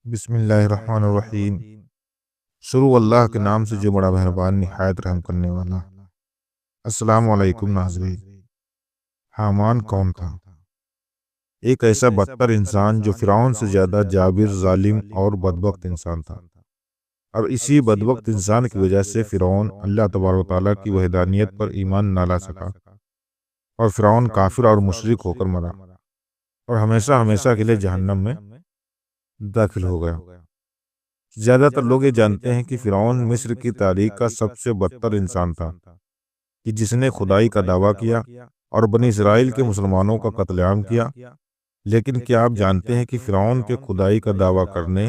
बिस्मिल्लाहिर्रहमानिर्रहीम। शुरू अल्लाह के नाम से जो बड़ा मेहरबान निहायत रहम करने वाला। अस्सलाम वालेकुम नाज़रीन। हामान कौन था? एक ऐसा बदतर इंसान जो फिरौन से ज्यादा जाबिर, जालिम और बदबख्त इंसान था। और इसी बदबख्त इंसान की वजह से फिरौन अल्लाह तबारक व तआला की वहदानियत पर ईमान ना ला सका और फिरौन काफिर और मुशरिक होकर मरा और हमेशा हमेशा के लिए जहन्नम में दाखिल हो गया। ज्यादातर लोग ये जानते हैं कि फिरौन मिस्र की तारीख का सबसे बदतर इंसान था, कि जिसने खुदाई का दावा किया और बनी इसराइल के मुसलमानों का कत्लेआम किया। लेकिन क्या आप जानते हैं कि फिरौन के खुदाई का दावा करने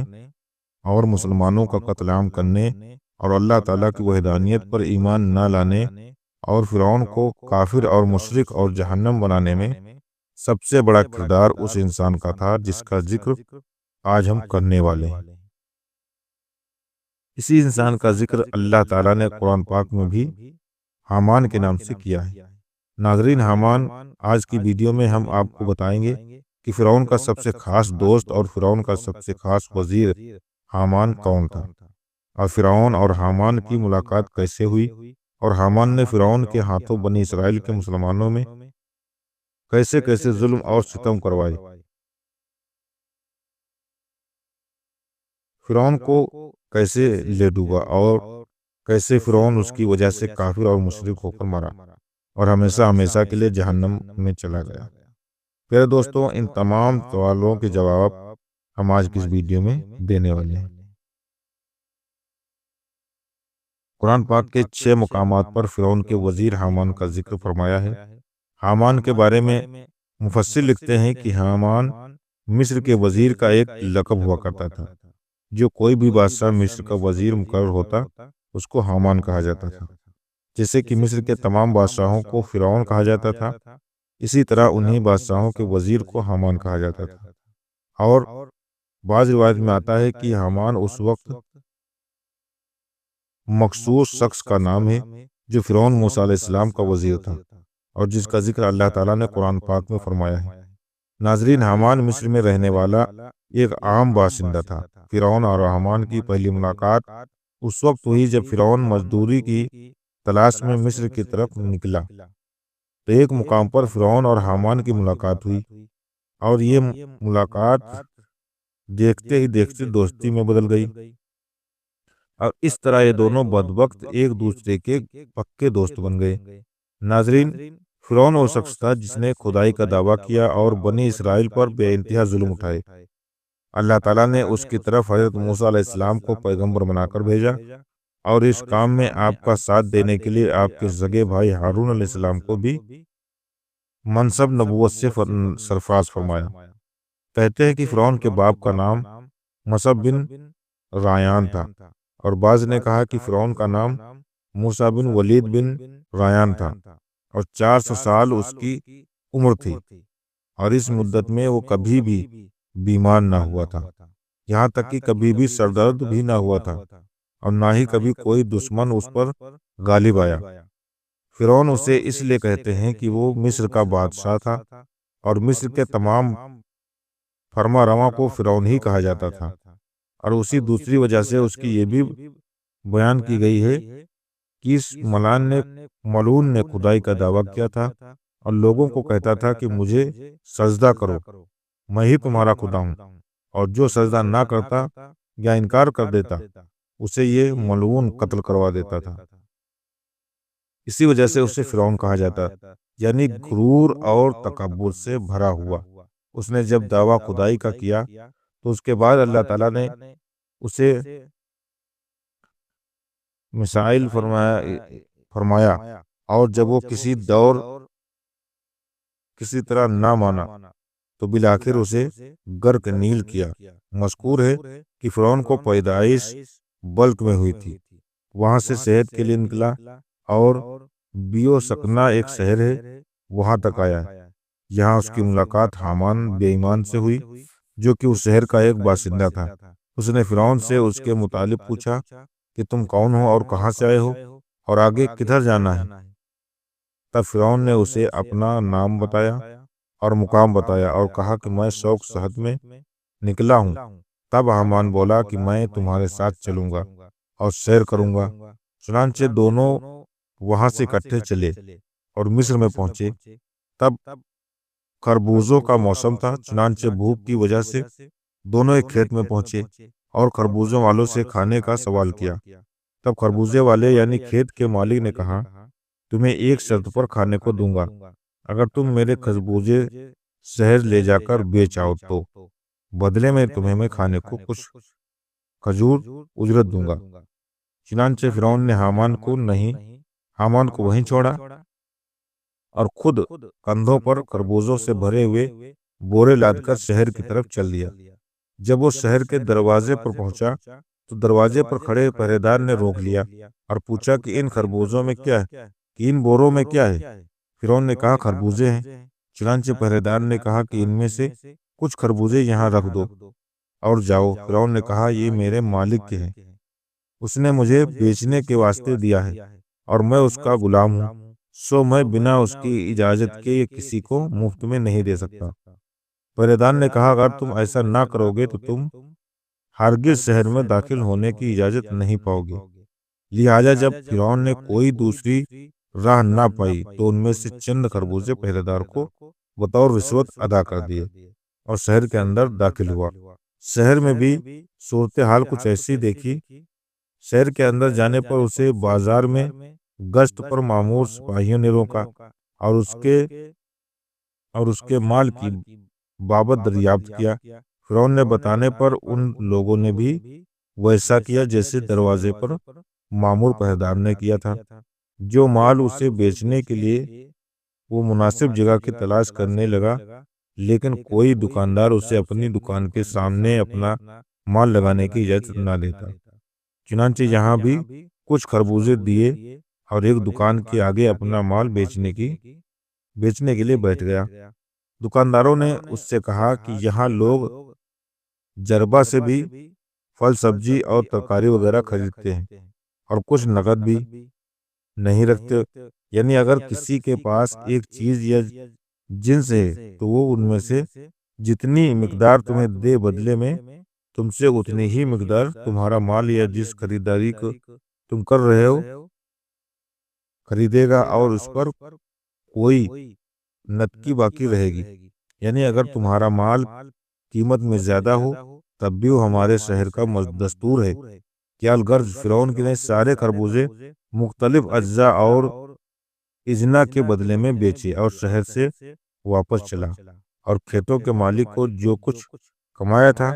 और मुसलमानों का कत्लेआम करने और अल्लाह ताला की वहदानियत पर ईमान न लाने और फिरौन को काफिर और मुशरिक और जहन्नम बनाने में सबसे बड़ा किरदार उस इंसान का था जिसका जिक्र आज हम करने वाले हैं। इसी इंसान का जिक्र अल्लाह ताला ने कुरान पाक में भी हामान के नाम से किया है। नाजरीन, हामान आज की वीडियो में हम आपको बताएंगे कि फिरौन का सबसे खास दोस्त और फिरौन का सबसे खास वजीर हामान कौन था, और फिरौन और हामान की मुलाकात कैसे हुई, और हामान ने फिरौन के हाथों बनी इसराइल के मुसलमानों में कैसे कैसे जुल्म और सितम करवाए। फिरौन को कैसे ले डूबा और कैसे फिरौन उसकी वजह से काफिर और मुशरिक होकर मरा और हमेशा हमेशा के लिए जहन्नम में चला गया। प्यारे दोस्तों, इन तमाम सवालों के जवाब हम आज की इस वीडियो में देने वाले हैं। कुरान पाक के 6 मुकामात पर फिरौन के वजीर हामान का जिक्र फरमाया है। हामान के बारे में मुफस्सिर लिखते हैं कि हामान मिस्र के वजीर का एक लक़ब हुआ करता था। जो कोई भी बादशाह मिस्र का वजीर मुकर्रर होता, उसको हामान कहा जाता था। जैसे कि मिस्र के तमाम बादशाहों को फिरौन कहा जाता था, इसी तरह उन्हीं बादशाहों के वजीर को हामान कहा जाता था। और बाज़ रिवायत में आता है कि हामान उस वक्त मखसूस शख्स का नाम है जो फिरौन मूसा अलैहिस्सलाम का वजीर था और जिसका जिक्र अल्लाह ताला ने कुरान पाक में फरमाया है। नाजरीन, हामान मिस्र में रहने वाला एक आम बाशिंदा था। फिरौन और हामान की पहली मुलाकात उस वक्त हुई जब फिरौन मजदूरी की तलाश में मिस्र की तरफ निकला। तो एक मुकाम पर फिरौन और हामान की मुलाकात हुई और ये मुलाकात देखते ही देखते दोस्ती में बदल गई और इस तरह ये दोनों बदबख्त एक दूसरे के पक्के दोस्त बन गए। नाजरीन, फिरौन वो शख्स था जिसने खुदाई का दावा किया और बनी इसराइल पर बेइंतहा जुल्म उठाए। अल्लाह ताला ने उसकी तरफ हजरत मूसा अलैहिस्सलाम को पैगंबर बनाकर भेजा और इस काम में आपका साथ देने के लिए आपके सगे भाई हारून अलैहिस्सलाम को भी मनसब नबूवत से सरफराज फरमाया। कहते हैं कि फिरौन के बाप का नाम मसब बिन रायान था और बाज ने कहा कि फिरौन का नाम मूसा बिन वलीद बिन रायान था और 400 साल उसकी उम्र थी और इस मुद्दत में वो कभी भी बीमार ना हुआ था। यहाँ तक कि कभी भी सरदर्द भी ना हुआ था और ना ही कभी कोई दुश्मन उस पर गालिब आया। फिरौन उसे इसलिए कहते हैं कि वो मिस्र का बादशाह था और मिस्र के तमाम फरमा रवा को फिरौन ही कहा जाता था। और उसी दूसरी वजह से उसकी ये भी बयान की गई है कि इस मलून ने खुदाई का दावा किया था और लोगों को कहता था कि मुझे सजदा करो, मैं ही तुम्हारा खुदा हूँ। और जो सजदा ना करता या इनकार कर देता, उसे ये मलून कत्ल करवा देता था। इसी वजह से उसे फिरौन कहा जाता, यानी गुरूर और तकब्बुर से भरा हुआ। उसने जब दावा खुदाई का किया तो उसके बाद अल्लाह ताला ने उसे मिसाइल फरमाया और जब वो किसी दौर किसी तरह ना माना तो बिलाखिर उसे गर्क नील किया। मज़कूर है कि फिरौन को पैदाइश बल्क में हुई थी, वहां से सेहत के लिए निकला और बियो सकना एक शहर है, वहां तक आया। यहाँ उसकी मुलाकात हामान बेईमान से हुई जो कि उस शहर का एक बासिंदा था। उसने फिरौन से उसके मुतालिब पूछा कि तुम कौन हो और कहाँ से आए हो और आगे किधर जाना है। तब फिरौन ने उसे अपना नाम बताया और मुकाम बताया और कहा कि मैं शौक शहद में निकला हूँ। तब हामान बोला कि मैं तुम्हारे साथ चलूंगा और सैर करूंगा। चुनांचे दोनों वहां से इकट्ठे चले और मिस्र में पहुंचे। तब खरबूजों का मौसम था। चुनांचे भूख की वजह से दोनों एक खेत में पहुंचे और खरबूजों वालों से खाने का सवाल किया। तब खरबूजे वाले यानी खेत के मालिक ने कहा, तुम्हें एक शर्त पर खाने को दूंगा, अगर तुम मेरे खरबूजे शहर ले जाकर बेच आओ तो बदले में तुम्हें मैं खाने को कुछ खजूर उजरत दूंगा। चुनांचे फिरौन ने हामान को वहीं छोड़ा और खुद कंधों पर खरबूजों से भरे हुए बोरे लादकर शहर की तरफ चल दिया। जब वो शहर के दरवाजे पर पहुंचा तो दरवाजे पर खड़े पहरेदार ने रोक लिया और पूछा कि इन खरबूजों में क्या है, कि इन बोरों में क्या है। फिरौन ने कहा, खरबूजे हैं। चुनांचे पहरेदार ने कहा कि इनमें से कुछ खरबूजे यहाँ रख दो और जाओ। फिरौन ने कहा, ये मेरे मालिक के हैं, उसने मुझे बेचने के वास्ते दिया है और मैं उसका गुलाम हूँ, सो मैं बिना उसकी इजाजत के ये किसी को मुफ्त में नहीं दे सकता। पहरेदार ने कहा, अगर तुम ऐसा ना करोगे तो तुम हरगिज शहर में दाखिल होने की इजाजत नहीं पाओगे। लिहाजा जब फिरौन ने कोई दूसरी राह ना पाई तो उनमें से चंद खरबूजे पहरेदार को बतौर रिश्वत अदा कर दिए और शहर के अंदर दाखिल हुआ। शहर में भी सूरत हाल कुछ ऐसी देखी। शहर के अंदर जाने पर उसे बाजार में गश्त पर मामूर सिपाहियों ने रोका और उसके माल की बाबत दरियाफ्त किया। फिरौन ने बताने पर उन लोगों ने भी वैसा किया जैसे दरवाजे पर मामूर पहरेदार ने किया था। जो माल उसे बेचने के लिए वो मुनासिब जगह की तलाश करने लगा, लेकिन कोई दुकानदार उसे अपनी दुकान के सामने अपना माल लगाने की इजाजत ना देता। चुनांचे यहाँ भी कुछ खरबूजे दिए और एक दुकान के आगे अपना माल बेचने के लिए बैठ गया। दुकानदारों ने उससे कहा कि यहाँ लोग जरबा से भी फल सब्जी और तरकारी वगैरह खरीदते हैं और कुछ नकद भी नहीं रखते, यानी अगर किसी के पास एक चीज या जिन्स है तो वो उनमें से जितनी मिकदार तुम्हें दे बदले में तुमसे उतनी ही मिकदार तुम्हारा माल या जिस खरीदारी को तुम कर रहे हो खरीदेगा और उस पर कोई नतकी बाकी रहेगी। यानी अगर तुम्हारा माल कीमत में ज्यादा हो तब भी वो हमारे शहर का दस्तूर है। क्या गर्ज फिरौन के ने सारे खरबूजे मुख्तलिफ अज्जा और इजना के बदले में बेचे और शहर से वापस चला और खेतों के मालिक को जो कुछ कमाया था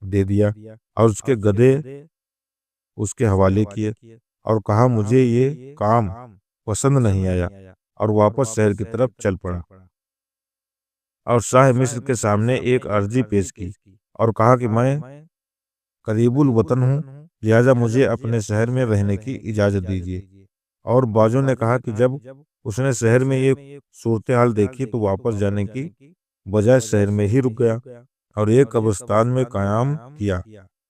दे दिया और उसके गधे उसके हवाले किए और कहा, मुझे ये काम पसंद नहीं आया, और वापस शहर की तरफ चल पड़ा और शाह मिस्र के सामने एक अर्जी पेश की और कहा कि मैं करीबुल वतन हूँ, लिहाजा मुझे अपने शहर में रहने की इजाजत दीजिए। और बाजों ने कहा कि जब उसने शहर में ये सूरत हाल देखी तो वापस जाने की बजाय शहर में ही रुक गया और एक कब्रिस्तान में कयाम किया।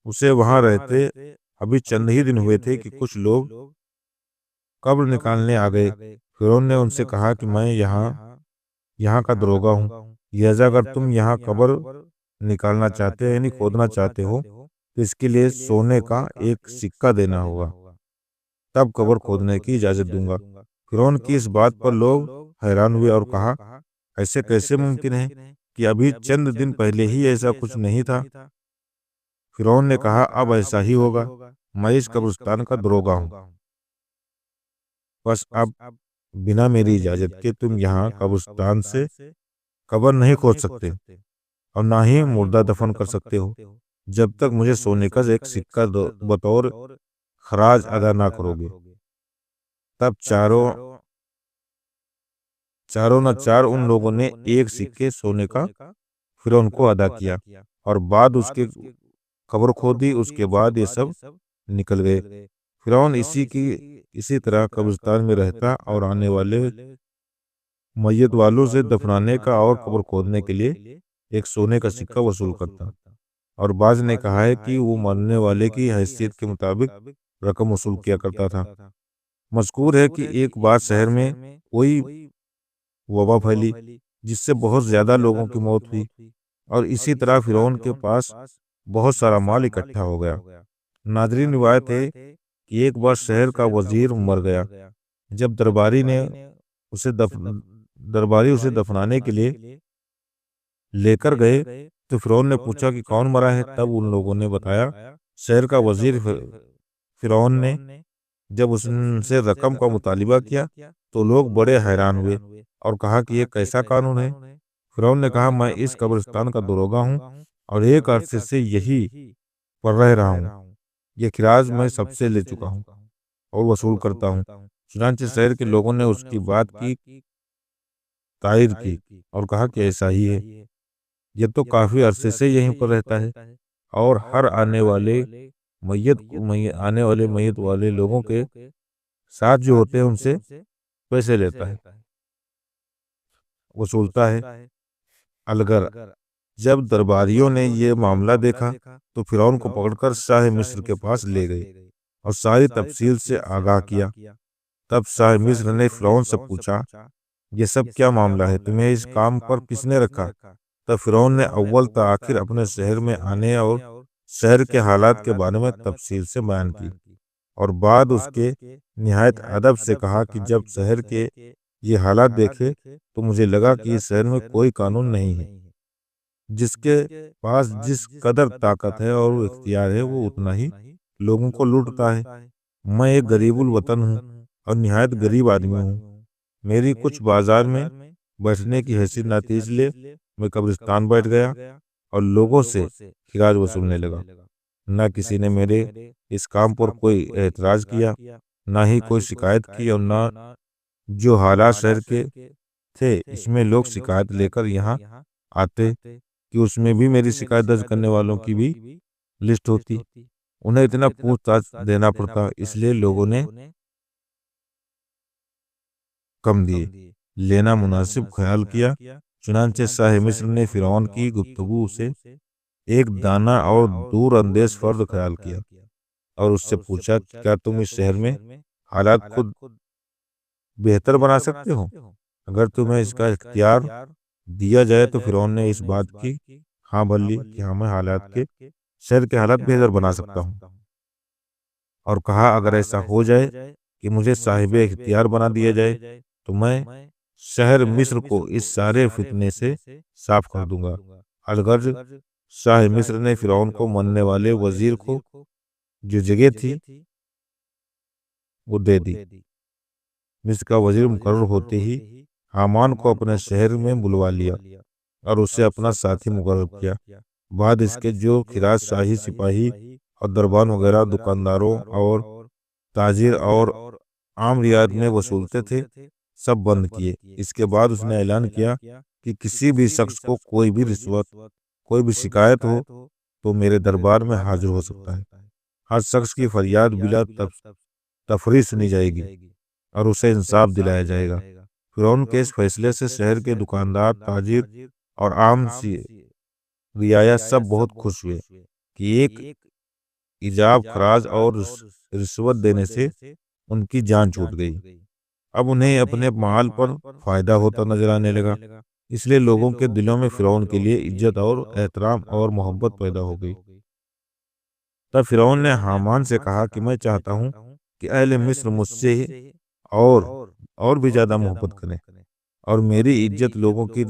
उसे वहां रहते अभी चंद ही दिन हुए थे कि कुछ लोग कब्र निकालने आ गए। फिरौन ने उनसे कहा कि मैं यहाँ का दरोगा हूँ, लिहाजा अगर तुम यहाँ कब्र निकालना चाहते हो यानी खोदना चाहते हो तो इसके लिए सोने का एक सिक्का देना होगा, तब कब्र खोदने की इजाजत दूंगा। फिरौन की इस बात पर लोग हैरान हुए और कहा, ऐसे कैसे मुमकिन है कि अभी चंद दिन पहले ही ऐसा कुछ नहीं था। फिरौन ने कहा, अब ऐसा ही होगा, मैं इस कब्रिस्तान का दरोगा हूँ, बस अब बिना मेरी इजाजत के तुम यहाँ कब्रिस्तान से कब्र नहीं खोद सकते और ना ही मुर्दा दफन कर सकते हो जब तक मुझे सोने का एक सिक्का बतौर खराज अदा ना करोगे। तब चार उन लोगों ने एक सिक्के सोने का फिरौन को अदा किया और बाद उसके कब्र खोदी। उसके बाद ये सब निकल गए। फिरौन इसी तरह कब्रिस्तान में रहता और आने वाले मैयत वालों से दफनाने का और कब्र खोदने के लिए एक सोने का सिक्का वसूल करता। और बाज ने कहा है कि वो मरने वाले की हैसियत के मुताबिक रकम वसूल किया करता था। मज़कूर है कि एक बार शहर में कोई वबा फैली जिससे बहुत ज्यादा लोगों की मौत हुई और इसी तरह फिरौन के पास बहुत सारा माल इकट्ठा हो गया। नादरीन, रिवायत है कि एक बार शहर का वजीर मर गया। जब उसे दफ दरबारी उसे दफनाने के लिए लेकर गए तो फिरौन ने पूछा कि कौन मरा है। तब उन लोगों ने बताया, शहर का वजीर। फिरौन ने जब उससे रकम का मुतालिबा किया तो लोग बड़े हैरान हुए और कहा कि ये कैसा कानून है। फिरौन ने कहा, मैं इस कब्रिस्तान का दरोगा हूँ और एक अरसे से यही पर रह रहा हूँ। ये खिराज मैं सबसे ले चुका हूँ और वसूल करता हूँ। चुनांचे शहर के लोगों ने उसकी बात की तायद की और कहा कि ऐसा ही है। ये तो काफी अरसे से यहीं पर रहता है और हर आने वाले मैयत वाले लोगों के साथ जो होते हैं उनसे पैसे लेता है, वसूलता है। अलगर जब दरबारियों ने ये मामला देखा तो फिरौन को पकड़कर शाह मिस्र के पास ले गए और सारी तफसील से आगाह किया। तब शाह मिस्र ने फिरौन से पूछा, ये सब क्या मामला है? तुम्हें इस काम पर किसने रखा? तब फिरौन ने अव्वल त आखिर अपने शहर में आने और शहर के हालात के बारे में तफसील से बयान की और बाद उसके निहायत अदब से कहा कि जब शहर के ये हालात देखे तो मुझे लगा कि इस शहर में कोई कानून नहीं है। जिसके पास जिस कदर ताकत है और इख्तियार है वो उतना ही लोगों को लूटता है। मैं एक गरीबुल वतन हूँ और निहायत गरीब आदमी हूँ। मेरी कुछ बाजार में बैठने की हैसियत न थी, इसलिए मैं कब्रिस्तान बैठ गया और लोगों से खिराज वसूलने लगा। न किसी ने मेरे इस काम पर कोई एतराज किया, ना ही कोई शिकायत की, और न जो हालात शहर के थे इसमें लोग शिकायत लेकर यहाँ आते कि उसमें भी मेरी शिकायत दर्ज करने वालों की भी लिस्ट होती। उन्हें इतना पूछताछ देना पड़ता, इसलिए लोगों ने कम दिए लेना मुनासिब ख्याल किया। चुनांचे शाह मिस्र ने फिरौन की गुफ्तगू से एक दाना और दूर अंदेश फर्द ख्याल किया और उससे पूछा, क्या तुम इस शहर में हालात खुद बेहतर बना सकते हो? अगर तुम्हें इसका इख्तियार दिया जाए तो फिरौन ने इस बात की हाँ भर ली कि हाँ, मैं शहर के हालात बेहतर बना सकता हूँ, और कहा अगर ऐसा हो जाए कि मुझे साहिब इख्तियार बना दिया जाए तो मैं शहर मिस्र को इस सारे फितने से साफ कर दूंगा। अलगर्ज शाह मिस्र ने फिरौन को मनने वाले वजीर को जो जगह थी वो दे दी। मिस्र का वजीर मुकर्रर होते ही हामान को अपने शहर में बुलवा लिया और उसे अपना साथी मुकर्रर किया। बाद इसके जो खिराज शाही सिपाही और दरबान वगैरह दुकानदारों और ताजिर और आम रियाद में वसूलते थे, सब बंद किए। इसके बाद उसने ऐलान किया कि किसी भी शख्स को कोई भी रिश्वत, कोई भी शिकायत हो तो मेरे दरबार में हाजिर हो सकता है। हर शख्स की फरियाद बिला तफरी सुनी जाएगी और उसे इंसाफ दिलाया जाएगा। फिरौन के इस फैसले से शहर के दुकानदार, ताजिर और आम सी रियाया सब बहुत खुश हुए कि एक इजाब, खराज और रिश्वत देने से उनकी जान छूट गई। अब उन्हें अपने माल पर फायदा होता नजर आने लगा, इसलिए लोगों के दिलों में फिरौन के लिए इज्जत और एहतराम और मोहब्बत पैदा हो गई। तब फिरौन ने हामान से कहा कि मैं चाहता हूँ कि अहले मिस्र मुझसे और और भी ज्यादा मोहब्बत करें और मेरी इज्जत लोगों की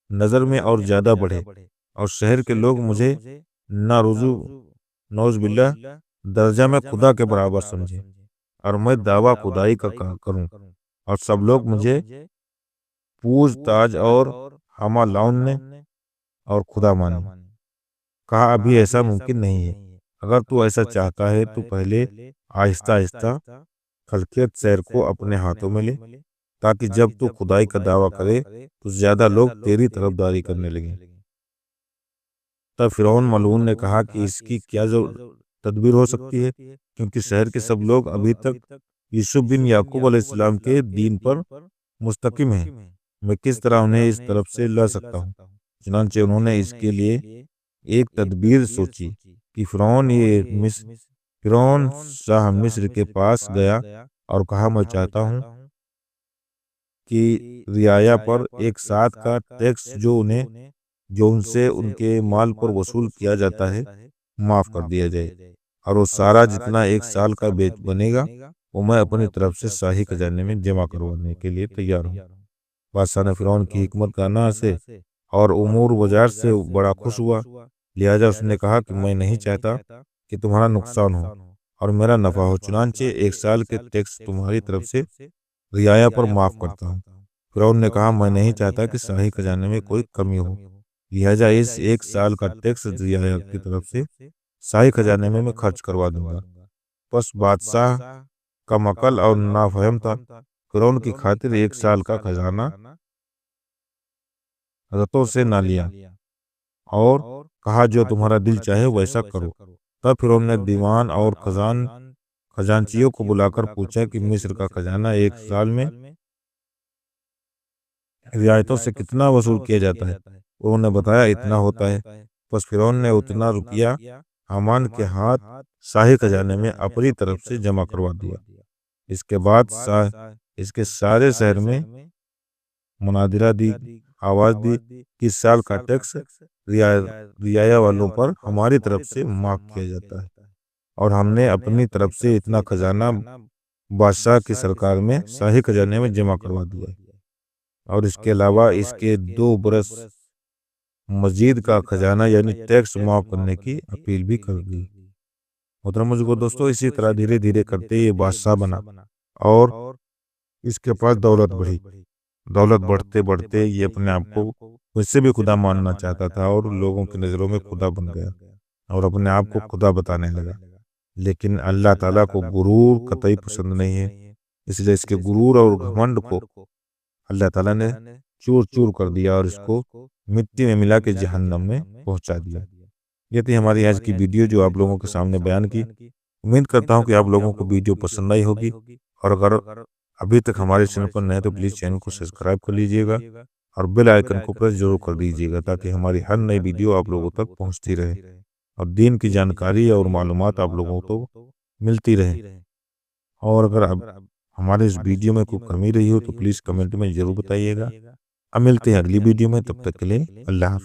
नज़र में और ज्यादा बढ़े और शहर के लोग मुझे ना रुजू नौज बिल्ला दर्जा में खुदा के बराबर समझे और मैं दावा खुदाई का करूं और सब लोग मुझे पूज ताज और हमा लाउन और खुदा माने। कहा अभी ऐसा मुमकिन नहीं है। अगर तू ऐसा चाहता है तो पहले आहिस्ता आहिस्ता खलकियत शहर को अपने हाथों में ले, ताकि जब तू खुदाई का दावा करे तो ज्यादा लोग तेरी तरफदारी करने लगे। तब फिरौन मलऊन ने कहा कि इसकी क्या जो तदबीर हो सकती है, क्योंकि शहर के सब लोग अभी तक यूसुफ बिन याकूब अलैहिस्सलाम के दीन पर मुस्तकिम हैं। मैं किस तरह उन्हें इस तरफ से ला सकता हूँ? चुनांचे उन्होंने इसके लिए एक तदबीर सोची कि फिरौन शाह मिस्र के पास गया और कहा, मैं चाहता हूँ कि रियाया पर एक साथ का टैक्स जो उन्हें जो उनसे उनके माल पर वसूल किया जाता है माफ कर दिया जाए, और वो सारा जितना एक साल का बेच बनेगा वो मैं अपनी तरफ से शाही खजाने में जमा करवाने के लिए तैयार हूँ। बादशाह ने फिरौन की हिकमत गाना से और उमूर बाजार से बड़ा खुश हुआ। लिहाजा उसने कहा कि मैं नहीं चाहता कि तुम्हारा नुकसान हो और मेरा नफा हो, चुनांचे एक साल के टैक्स तुम्हारी तरफ से रियाया पर माफ करता हूँ। फिरौन ने कहा, मैं नहीं चाहता कि शाही खजाने में कोई कमी हो, लिहाजा इस एक साल का टैक्स रियाया की तरफ से शाही खजाने में मैं खर्च करवा दूंगा। बस बादशाह का मकल और नाफहम था। फिरौन की खातिर एक साल का खजाना रतों से ना लिया और कहा, जो तुम्हारा दिल चाहे वैसा करो। तब फिरौन ने दीवान और खजांचियों को बुलाकर पूछा कि मिस्र का खजाना एक साल में रियायतों से कितना वसूल किया जाता है। उन्होंने बताया, इतना होता है। बस फिरौन ने उतना रुपया हामान के हाथ शाही खजाने में अपनी तरफ से जमा करवा दिया। इसके बाद इसके सारे शहर में मुनादिरा दी, आवाज दी कि इस साल का टैक्स रियाया वालों पर हमारी तरफ से माफ किया जाता है, और हमने अपनी तरफ से इतना खजाना बादशाह की सरकार में शाही खजाने में जमा करवा दिया है, और इसके अलावा इसके 2 बरस मजीद का खजाना यानी टैक्स माफ करने की अपील भी कर दी। मोहतरम मुझको दोस्तों, इसी तरह धीरे धीरे करते ये बादशाह बना और इसके पास दौलत बढ़ी। दौलत बढ़ते बढ़ते ये अपने आप को मुझसे भी खुदा मानना चाहता था और लोगों की नज़रों में खुदा बन गया और अपने आप को खुदा बताने लगा। लेकिन अल्लाह ताला को गुरूर कतई पसंद नहीं है, इसलिए इसके गुरूर और घमंड को अल्लाह ताला ने चूर चूर कर दिया और इसको मिट्टी में मिला के जहन्नम में पहुंचा दिया। ये थी हमारी आज की वीडियो जो आप लोगों के सामने बयान की। उम्मीद करता हूँ कि आप लोगों को वीडियो पसंद आई होगी, और अगर अभी तक हमारे चैनल पर नए तो प्लीज़ चैनल को सब्सक्राइब कर लीजिएगा और बेल आइकन को प्रेस जरूर कर दीजिएगा, ताकि हमारी हर नई वीडियो आप लोगों तक पहुंचती रहे और दीन की जानकारी और मालूमात आप लोगों को मिलती रहे। और अगर अब हमारे इस वीडियो में कोई कमी रही हो तो प्लीज़ कमेंट में ज़रूर बताइएगा। अब मिलते हैं अगली वीडियो में, तब तक के लिए अल्लाह हाफ़िज़।